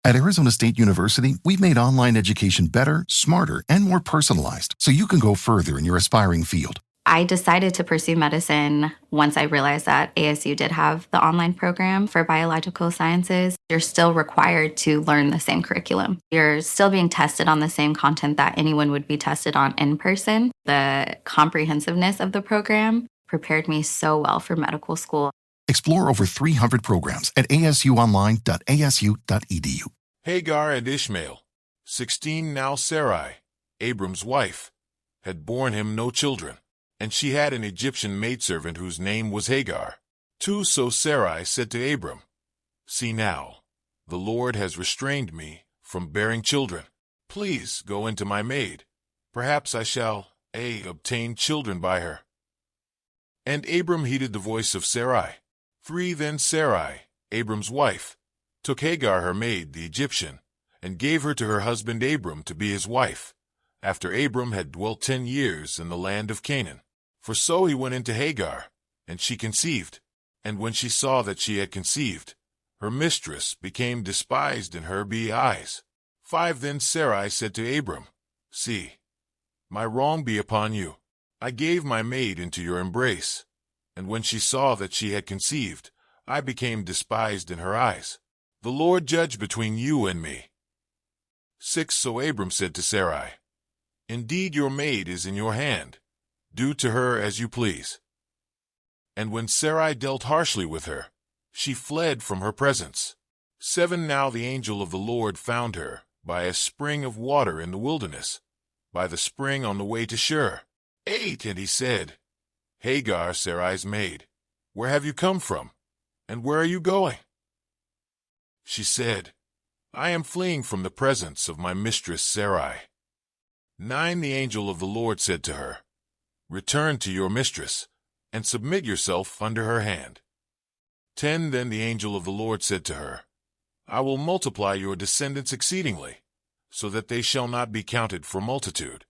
At Arizona State University, we've made online education better, smarter, and more personalized so you can go further in your aspiring field. I decided to pursue medicine once I realized that ASU did have the online program for biological sciences. You're still required to learn the same curriculum. You're still being tested on the same content that anyone would be tested on in person. The comprehensiveness of the program prepared me so well for medical school. Explore over 300 programs at asuonline.asu.edu. Hagar and Ishmael, 16 now Sarai, Abram's wife, had borne him no children, and she had an Egyptian maidservant whose name was Hagar. 2 So Sarai said to Abram, "See now, the Lord has restrained me from bearing children. Please go into my maid. Perhaps I shall, obtain children by her." And Abram heeded the voice of Sarai. 3 Then Sarai, Abram's wife, took Hagar her maid, the Egyptian, and gave her to her husband Abram to be his wife, after Abram had dwelt 10 years in the land of Canaan. For so he went into Hagar, and she conceived. And when she saw that she had conceived, her mistress became despised in her eyes. 5 Then Sarai said to Abram, "See, my wrong be upon you. I gave my maid into your embrace, and when she saw that she had conceived, I became despised in her eyes. The Lord judge between you and me." 6 So Abram said to Sarai, "Indeed your maid is in your hand. Do to her as you please." And when Sarai dealt harshly with her, she fled from her presence. 7 Now the angel of the Lord found her by a spring of water in the wilderness, by the spring on the way to Shur. 8 And he said, "Hagar, Sarai's maid, where have you come from, and where are you going?" She said, "I am fleeing from the presence of my mistress Sarai." 9 The angel of the Lord said to her, "Return to your mistress, and submit yourself under her hand." 10 Then the angel of the Lord said to her, "I will multiply your descendants exceedingly, so that they shall not be counted for multitude."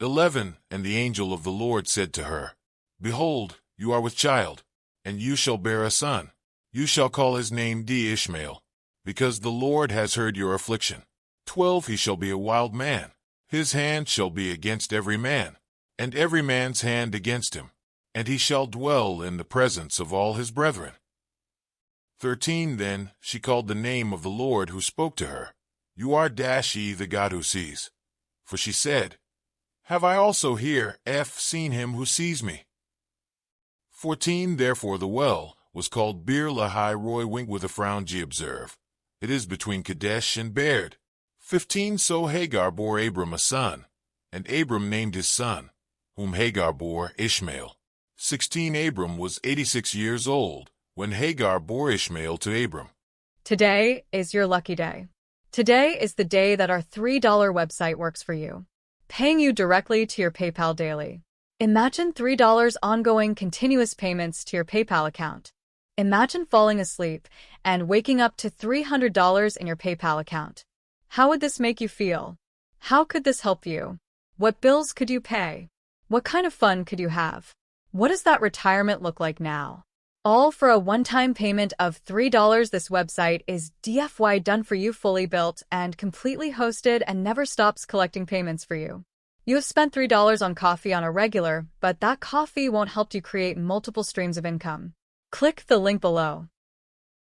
11 And the angel of the Lord said to her, "Behold, you are with child, and you shall bear a son. You shall call his name Ishmael, because the Lord has heard your affliction. 12 He shall be a wild man. His hand shall be against every man, and every man's hand against him, and he shall dwell in the presence of all his brethren." 13 Then she called the name of the Lord who spoke to her, "You are the God who sees." For she said, "Have I also here seen him who sees me?" 14 Therefore the well was called Bir Lahai Roi Wink with a frown G observe. It is between Kadesh and Bered. 15 So Hagar bore Abram a son, and Abram named his son, whom Hagar bore, Ishmael. 16 Abram was 86 years old when Hagar bore Ishmael to Abram. Today is your lucky day. Today is the day that our $3 website works for you, paying you directly to your PayPal daily. Imagine $3 ongoing continuous payments to your PayPal account. Imagine falling asleep and waking up to $300 in your PayPal account. How would this make you feel? How could this help you? What bills could you pay? What kind of fun could you have? What does that retirement look like now? All for a one-time payment of $3. This website is DFY done for you, fully built and completely hosted, and never stops collecting payments for you. You have spent $3 on coffee on a regular, but that coffee won't help you create multiple streams of income. Click the link below.